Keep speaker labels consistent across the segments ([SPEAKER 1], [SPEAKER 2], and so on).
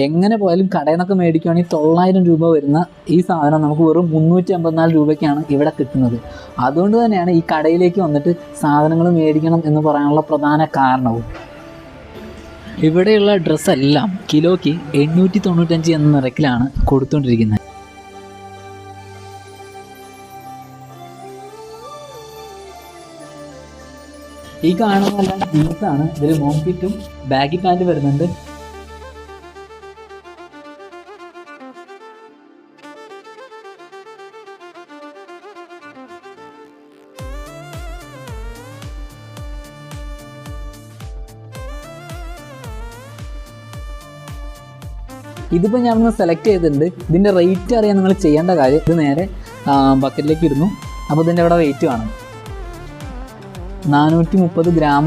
[SPEAKER 1] എങ്ങനെ പോയാലും കടയിൽ നിന്നൊക്കെ മേടിക്കുകയാണെങ്കിൽ 900 രൂപ വരുന്ന ഈ സാധനം നമുക്ക് വെറും 354 രൂപയ്ക്കാണ് ഇവിടെ കിട്ടുന്നത്. അതുകൊണ്ട് തന്നെയാണ് ഈ കടയിലേക്ക് വന്നിട്ട് സാധനങ്ങൾ മേടിക്കണം എന്ന് പറയാനുള്ള പ്രധാന കാരണവും. ഇവിടെയുള്ള ഡ്രസ്സെല്ലാം കിലോയ്ക്ക് 895 എന്ന നിരക്കിലാണ് കൊടുത്തുകൊണ്ടിരിക്കുന്നത്. ഈ കാണുന്നതെല്ലാം ജീൻസാണ്. ഇതിൽ മോംഫിറ്റും ബാഗി പാൻറ് വരുന്നുണ്ട്. ഇതിപ്പോൾ ഞാനൊന്ന് സെലക്ട് ചെയ്തിട്ടുണ്ട്. ഇതിൻ്റെ റേറ്റ് അറിയാൻ നിങ്ങൾ ചെയ്യേണ്ട കാര്യം, ഇത് നേരെ ബക്കറ്റിലേക്ക് ഇടുന്നു. അപ്പോൾ ഇതിൻ്റെ അവിടെ വെയിറ്റ് കാണും, 430 ഗ്രാം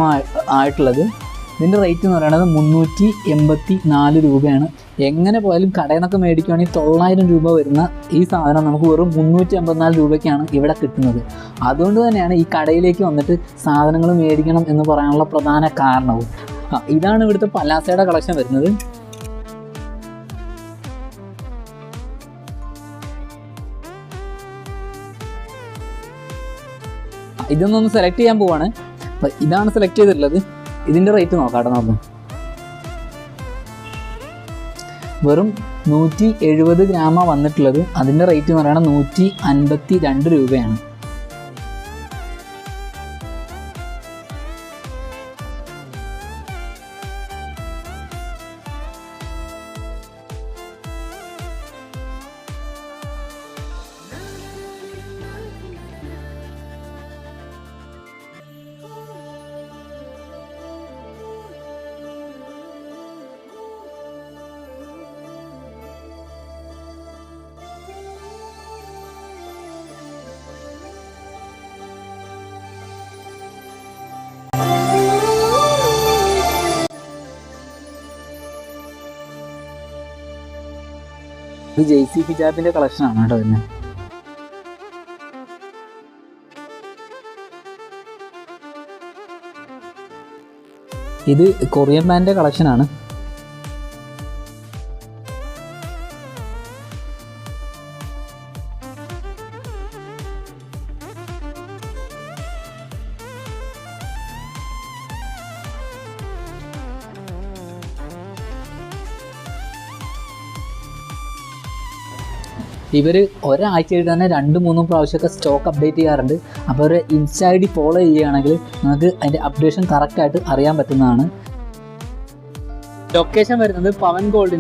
[SPEAKER 1] ആയിട്ടുള്ളത്. ഇതിൻ്റെ റേറ്റ് എന്ന് പറയുന്നത് 384 രൂപയാണ്. എങ്ങനെ പോയാലും കടയിൽ നിന്നൊക്കെ മേടിക്കുകയാണെങ്കിൽ 900 രൂപ വരുന്ന ഈ സാധനം നമുക്ക് വെറും 354 രൂപയ്ക്കാണ് ഇവിടെ കിട്ടുന്നത്. അതുകൊണ്ട് തന്നെയാണ് ഈ കടയിലേക്ക് വന്നിട്ട് സാധനങ്ങൾ മേടിക്കണം എന്ന് പറയാനുള്ള പ്രധാന കാരണവും. ഇതാണ് ഇവിടുത്തെ പലാസയുടെ കളക്ഷൻ വരുന്നത്. ഇതൊന്നൊന്ന് സെലക്ട് ചെയ്യാൻ പോവാണ്. അപ്പം ഇതാണ് സെലക്ട് ചെയ്തിട്ടുള്ളത്. ഇതിൻ്റെ റേറ്റ് നോക്കാട്ടോ നമുക്ക്. വെറും 170 ഗ്രാമാണ് വന്നിട്ടുള്ളത്. അതിൻ്റെ റേറ്റ് എന്ന് പറയുന്നത് 152 രൂപയാണ്. ഇത് ജെയ്സി ഹിജാബിൻ്റെ കളക്ഷനാണ് കേട്ടോ വരുന്നത്. ഇത് കൊറിയൻ പാൻ്റെ കളക്ഷനാണ്. ഇവർ ഒരാഴ്ചയിൽ തന്നെ 2-3 പ്രാവശ്യമൊക്കെ സ്റ്റോക്ക് അപ്ഡേറ്റ് ചെയ്യാറുണ്ട്. അപ്പോൾ ഒരു ഇൻസ്റ്റാ ഐ ഡി ഫോളോ ചെയ്യുകയാണെങ്കിൽ നിങ്ങൾക്ക് അതിൻ്റെ അപ്ഡേഷൻ കറക്റ്റായിട്ട് അറിയാൻ പറ്റുന്നതാണ്. ലൊക്കേഷൻ വരുന്നത് പവൻ ഗോൾഡിൻ്റെ